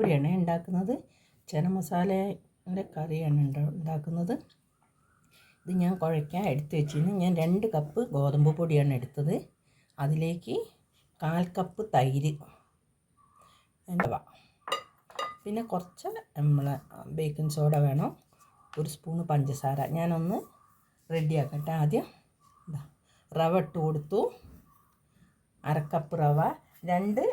പൊടിയാണ് ഉണ്ടാക്കുന്നത്. ചന മസാലയുടെ കറിയാണ് ഉണ്ടാക്കുന്നത്. ഇത് ഞാൻ കുഴയ്ക്കാൻ എടുത്ത് വെച്ചിരുന്നു. ഞാൻ 2 കപ്പ് ഗോതമ്പ് പൊടിയാണ് എടുത്തത്. അതിലേക്ക് 1/4 കപ്പ് തൈര്, പിന്നെ കുറച്ച് നമ്മളെ ബേക്കിംഗ് സോഡ വേണം, 1 സ്പൂണ് പഞ്ചസാര. ഞാനൊന്ന് റെഡിയാക്കട്ടെ. ആദ്യം റവ ഇട്ട് കൊടുത്തു. 1/2 കപ്പ് റവ, 2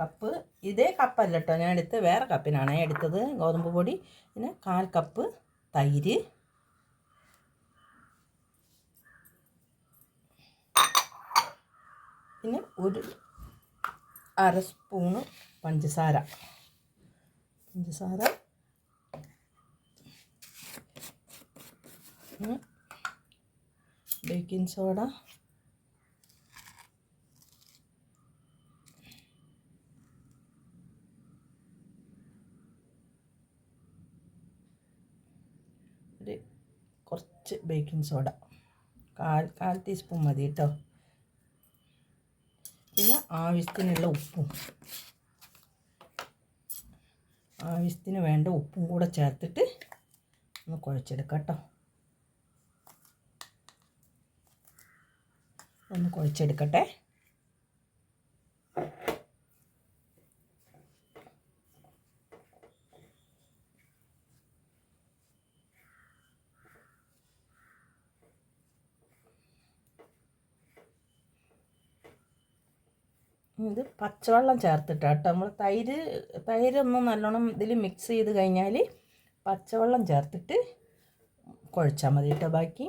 കപ്പ്, ഇതേ കപ്പല്ല കേട്ടോ ഞാൻ എടുത്ത്, വേറെ കപ്പിനാണ് എടുത്തത് ഗോതമ്പ് പൊടി. പിന്നെ 1/4 കപ്പ് തൈര്, പിന്നെ 1/2 സ്പൂണ് പഞ്ചസാര, ബേക്കിംഗ് സോഡ, കുറച്ച് ബേക്കിംഗ് സോഡ, 1/4 ടീസ്പൂൺ മതി കേട്ടോ. പിന്നെ ആവശ്യത്തിനുള്ള ഉപ്പും, ആവശ്യത്തിന് വേണ്ട ഉപ്പും കൂടെ ചേർത്തിട്ട് ഒന്ന് കുഴച്ചെടുക്കാം കേട്ടോ. ഒന്ന് കുഴച്ചെടുക്കട്ടെ. ഇത് പച്ചവെള്ളം ചേർത്തിട്ട് കേട്ടോ. നമ്മൾ തൈരൊന്നും നല്ലോണം ഇതിൽ മിക്സ് ചെയ്ത് കഴിഞ്ഞാൽ പച്ചവെള്ളം ചേർത്തിട്ട് കുഴച്ചാൽ മതി കേട്ടോ. ബാക്കി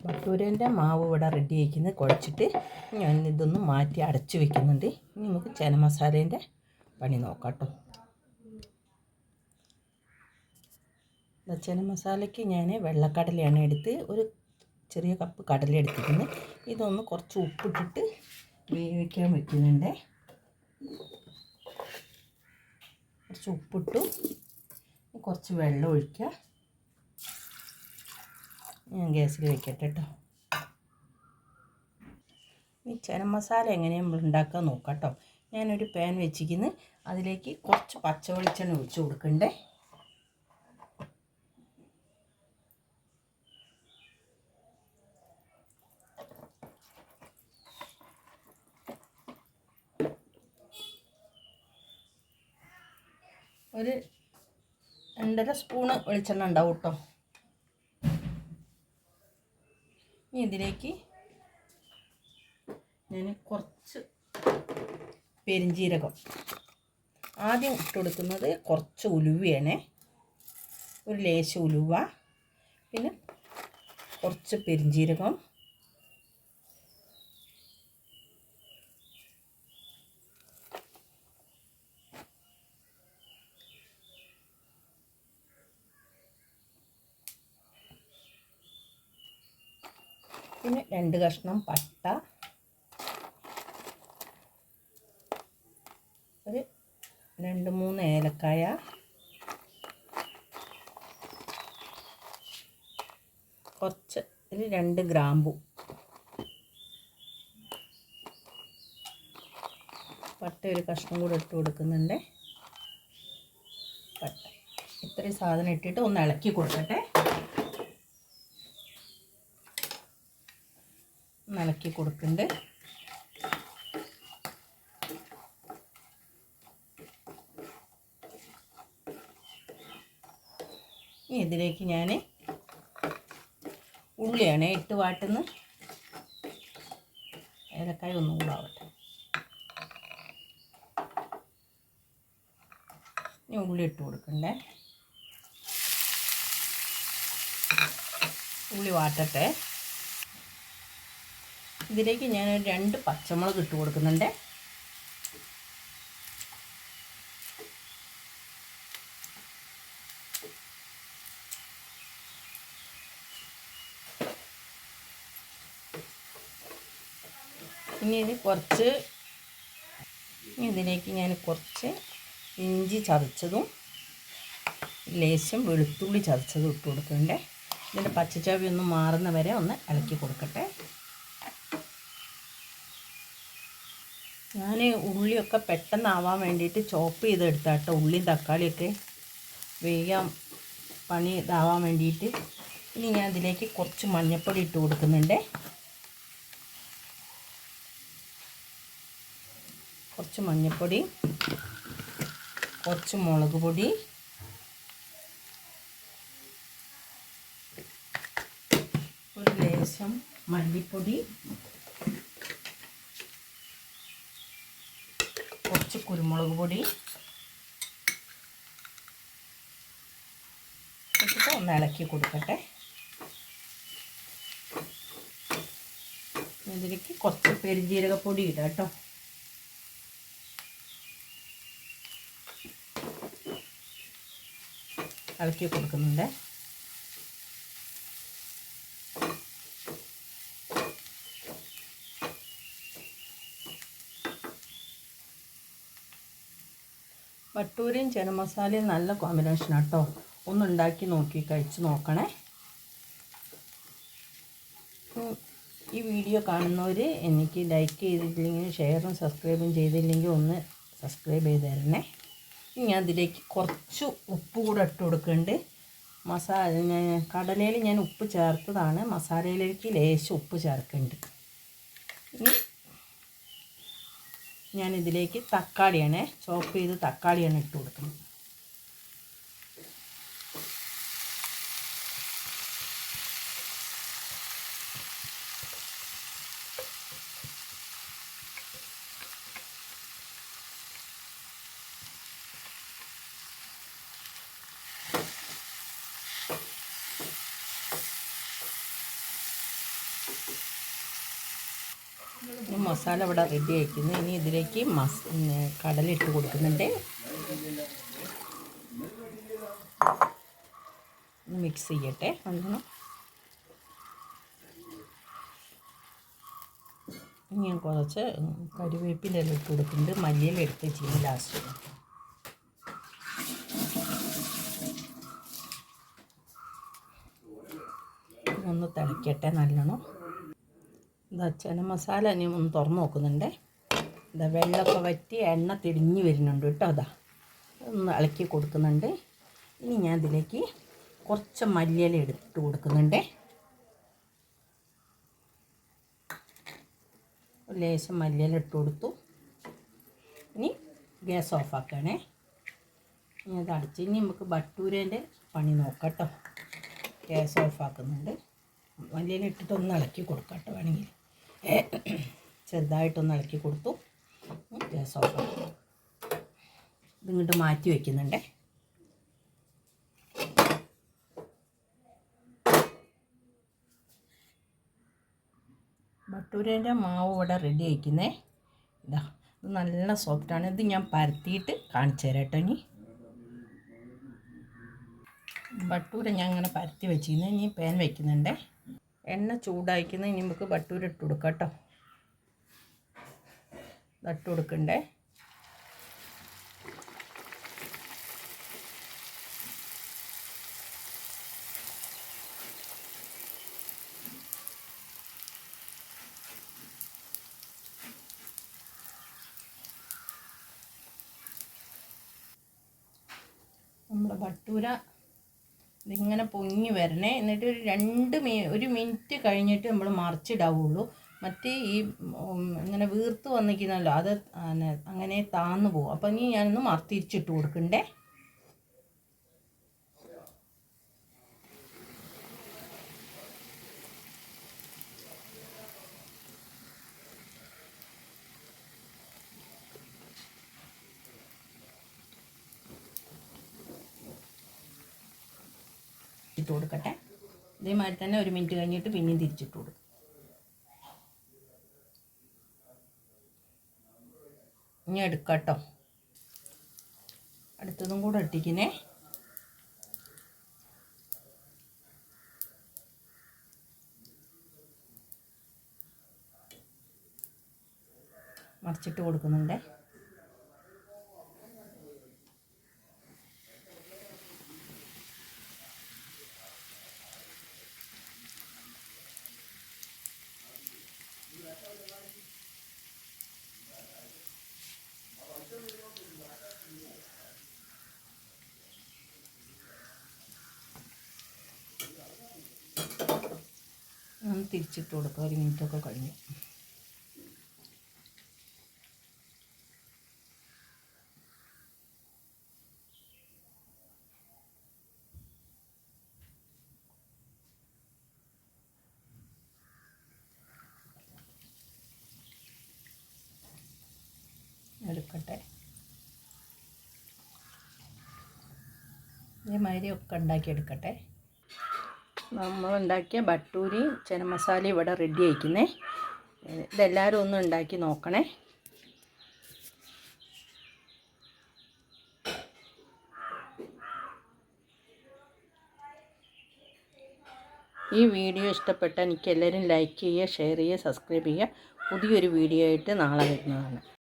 ഭട്ടൂരേൻ്റെ മാവ് ഇവിടെ റെഡി ആയിരിക്കുന്നത്. കുഴച്ചിട്ട് ഞാൻ ഇതൊന്ന് മാറ്റി അടച്ചു വെക്കുന്നുണ്ട്. ഇനി നമുക്ക് ചന മസാലേൻ്റെ പണി നോക്കാം കേട്ടോ. ചന മസാലയ്ക്ക് ഞാൻ വെള്ളക്കടലയാണ് എടുത്ത്, ഒരു ചെറിയ കപ്പ് കടല എടുത്തിട്ടുണ്ട്. ഇതൊന്ന് കുറച്ച് ഉപ്പിട്ടിട്ട് വേവിക്കാൻ വെക്കുന്നുണ്ട്. കുറച്ച് ഉപ്പിട്ടു, കുറച്ച് വെള്ളം ഒഴിക്കുക. ഞാൻ ഗ്യാസിൽ വെക്കട്ടെ കേട്ടോ. ഈ ചന മസാല എങ്ങനെയാണ് നമ്മൾ ഉണ്ടാക്കാൻ നോക്കാം കേട്ടോ. ഞാനൊരു പാൻ വെച്ചിരിക്കുന്നു. അതിലേക്ക് കുറച്ച് പച്ച വെളിച്ചെണ്ണ ഒഴിച്ച് കൊടുക്കണ്ടേ. ഒരു 2.5 സ്പൂണ് വെളിച്ചെണ്ണ ഉണ്ടാവും കേട്ടോ. ഇനി ഇതിലേക്ക് ഞാൻ കുറച്ച് പെരിഞ്ജീരകം ആദ്യം ഇട്ട് കൊടുക്കുന്നത്, കുറച്ച് ഉലുവയാണ്, ഒരു ലേശം ഉലുവ, പിന്നെ കുറച്ച് പെരിഞ്ജീരകം, പിന്നെ 2 കഷ്ണം പട്ട, ഒരു 2-3 ഏലക്കായ, കുറച്ച് ഒരു 2 ഗ്രാമ്പു, പട്ട ഒരു കഷ്ണം കൂടെ ഇട്ട് കൊടുക്കുന്നുണ്ട്. പട്ട ഇത്രയും സാധനം ഇട്ടിട്ട് ഒന്ന് ഇളക്കി കൊടുക്കട്ടെ. ഇളക്കി കൊടുക്കുന്നുണ്ട്. ഇതിലേക്ക് ഞാൻ ഉള്ളിയാണ് ഇട്ട് വാട്ടുന്നത്. ഏലക്കായ ഒന്നും കൂടെ ആവട്ടെ. ഇനി ഉള്ളി ഇട്ട് കൊടുക്കണ്ടേ. ഉള്ളി വാട്ടട്ടെ. ഇതിലേക്ക് ഞാൻ 2 പച്ചമുളക് ഇട്ട് കൊടുക്കുന്നുണ്ട്. ഇനി ഇതിലേക്ക് ഞാൻ കുറച്ച് ഇഞ്ചി ചതച്ചതും ലേശം വെളുത്തുള്ളി ചതച്ചതും ഇട്ട് കൊടുക്കണ്ടേ. ഇതിൻ്റെ പച്ചച്ചവി ഒന്ന് മാറുന്ന വരെ ഒന്ന് ഇളക്കി കൊടുക്കട്ടെ. ഞാൻ ഉള്ളിയൊക്കെ പെട്ടെന്നാവാൻ വേണ്ടിയിട്ട് ചോപ്പ് ചെയ്തെടുത്താട്ടോ. ഉള്ളിയും തക്കാളിയൊക്കെ വേഗം പണി ഇതാവാൻ വേണ്ടിയിട്ട്. ഇനി ഞാൻ ഇതിലേക്ക് കുറച്ച് മഞ്ഞൾപ്പൊടി ഇട്ട് കൊടുക്കുന്നുണ്ട്. കുറച്ച് മഞ്ഞൾപ്പൊടി, കുറച്ച് മുളക് പൊടി, ഒരു ലേശം മല്ലിപ്പൊടി, കുറച്ച് കുരുമുളക് പൊടി ഇട്ടിട്ട് ഒന്ന് ഇളക്കി കൊടുക്കട്ടെ. ഇതിലേക്ക് കുറച്ച് പെരുംജീരകപ്പൊടി ഇടാം കേട്ടോ. ഇളക്കി കൊടുക്കുന്നുണ്ട്. ബട്ടൂരയും ചന മസാലയും നല്ല കോമ്പിനേഷനാണ് കേട്ടോ. ഒന്നുണ്ടാക്കി നോക്കി കഴിച്ച് നോക്കണേ. ഈ വീഡിയോ കാണുന്നവർ എനിക്ക് ലൈക്ക് ചെയ്തിട്ടില്ലെങ്കിൽ ഷെയറും സബ്സ്ക്രൈബും ചെയ്തില്ലെങ്കിൽ ഒന്ന് സബ്സ്ക്രൈബ് ചെയ്ത് തരണേ. ഇനി ഞാൻ അതിലേക്ക് കുറച്ച് ഉപ്പ് കൂടെ ഇട്ട് കൊടുക്കുന്നുണ്ട്. കടലയിൽ ഞാൻ ഉപ്പ് ചേർത്തതാണ്. മസാലയിലേക്ക് ലേശം ഉപ്പ് ചേർക്കുന്നുണ്ട്. ഇനി ഞാനിതിലേക്ക് തക്കാളിയാണ് ചോപ്പ് ചെയ്ത് തക്കാളിയാണ് ഇട്ട് കൊടുക്കുന്നത്. മസാല ഇവിടെ റെഡി ആയിരിക്കുന്നു. ഇനി ഇതിലേക്ക് കടല ഇട്ട് കൊടുക്കുന്നുണ്ട്. മിക്സ് ചെയ്യട്ടെ നല്ലോണം. ഇനി ഞാൻ കുറച്ച് കറിവേപ്പിൻ്റെ ഇല ഇട്ട് കൊടുക്കുന്നുണ്ട്. മല്ലിയില എടുത്ത് വെച്ചിട്ട് ലാസ്റ്റ് ഒന്ന് തിളയ്ക്കട്ടെ നല്ലോണം. ഇതാ ചന മസാല ഇനി ഒന്ന് തുറന്ന് നോക്കുന്നുണ്ട്. ഇതാ വെള്ളമൊക്കെ വറ്റി എണ്ണ തിരിഞ്ഞ് വരുന്നുണ്ട് കേട്ടോ. അതാ ഒന്ന് ഇളക്കി കൊടുക്കുന്നുണ്ട്. ഇനി ഞാൻ ഇതിലേക്ക് കുറച്ച് മല്ലിയില എടുത്ത് കൊടുക്കുന്നുണ്ട്. ലേശം മല്ലിയില ഇട്ട് കൊടുത്തു. ഇനി ഗ്യാസ് ഓഫാക്കണേ. ഇനി അത് അടച്ച് ഇനി നമുക്ക് ബട്ടൂരേൻ്റെ പണി നോക്കാം കേട്ടോ. ഗ്യാസ് ഓഫാക്കുന്നുണ്ട്. മല്ലിയില ഇട്ടിട്ട് ഒന്ന് ഇളക്കി കൊടുക്കാം കേട്ടോ. വേണമെങ്കിൽ ചെറുതായിട്ടൊന്ന് ഇളക്കി കൊടുത്തു. ഗ്യാസ് ഓഫാക്കി ഇതിങ്ങോട്ട് മാറ്റി വയ്ക്കുന്നുണ്ടേ. ബട്ടൂരേൻ്റെ മാവ് ഇവിടെ റെഡി ആയിരിക്കുന്നേ. ഇതാ ഇത് നല്ല സോഫ്റ്റാണ്. ഇത് ഞാൻ പരത്തിയിട്ട് കാണിച്ചു തരാം കേട്ടോ. ഇനി ബട്ടൂര ഞാൻ അങ്ങനെ പരത്തി വെച്ചിരുന്നു. ഇനി പാൻ വയ്ക്കുന്നുണ്ട്. എണ്ണ ചൂടായിരിക്കുന്നത്. ഇനി നമുക്ക് ബട്ടൂര ഇട്ട് കൊടുക്കാം കേട്ടോ. ഇട്ട് കൊടുക്കണ്ടേ. നമ്മുടെ ബട്ടൂര ഇതിങ്ങനെ പൊങ്ങി വരണേ. എന്നിട്ട് ഒരു മിനിറ്റ് കഴിഞ്ഞിട്ട് നമ്മൾ മറിച്ചിടാവുള്ളൂ. മറ്റേ ഈ ഇങ്ങനെ വീർത്ത് വന്നിരിക്കുന്നല്ലോ അത് അങ്ങനെ താന്നു പോകും. അപ്പം ഇനി ഞാനൊന്ന് തിരിച്ചിട്ട് കൊടുക്കണ്ടേ. തിരിച്ചിട്ട് കൊടുക്കട്ടെ. ഇതേമാതിരി തന്നെ 1 മിനിറ്റ് കഴിഞ്ഞിട്ട് പിന്നെയും തിരിച്ചിട്ട് കൊടുക്കും. ഇനി എടുക്കട്ടോ, അടുത്തതും കൂടെ ഇട്ടിക്കുന്നേ. മറിച്ചിട്ട് കൊടുക്കുന്നുണ്ട്. ഒന്ന് തിരിച്ചിട്ട് കൊടുക്കുക. 1 മിനിറ്റൊക്കെ കഴിഞ്ഞു. എടുക്കട്ടെ. ഇതേമാതിരി ഒക്കെ ഉണ്ടാക്കിയെടുക്കട്ടെ. നമ്മളുണ്ടാക്കിയ ബട്ടൂരി ചന മസാല ഇവിടെ റെഡി ആയിരിക്കുന്നേ. ഇതെല്ലാവരും ഒന്ന് ഉണ്ടാക്കി നോക്കണേ. ഈ വീഡിയോ ഇഷ്ടപ്പെട്ടാൽ എനിക്ക് എല്ലാവരും ലൈക്ക് ചെയ്യുക, ഷെയർ ചെയ്യുക, സബ്സ്ക്രൈബ് ചെയ്യുക. പുതിയൊരു വീഡിയോ ആയിട്ട് നാളെ വരുന്നതാണ്.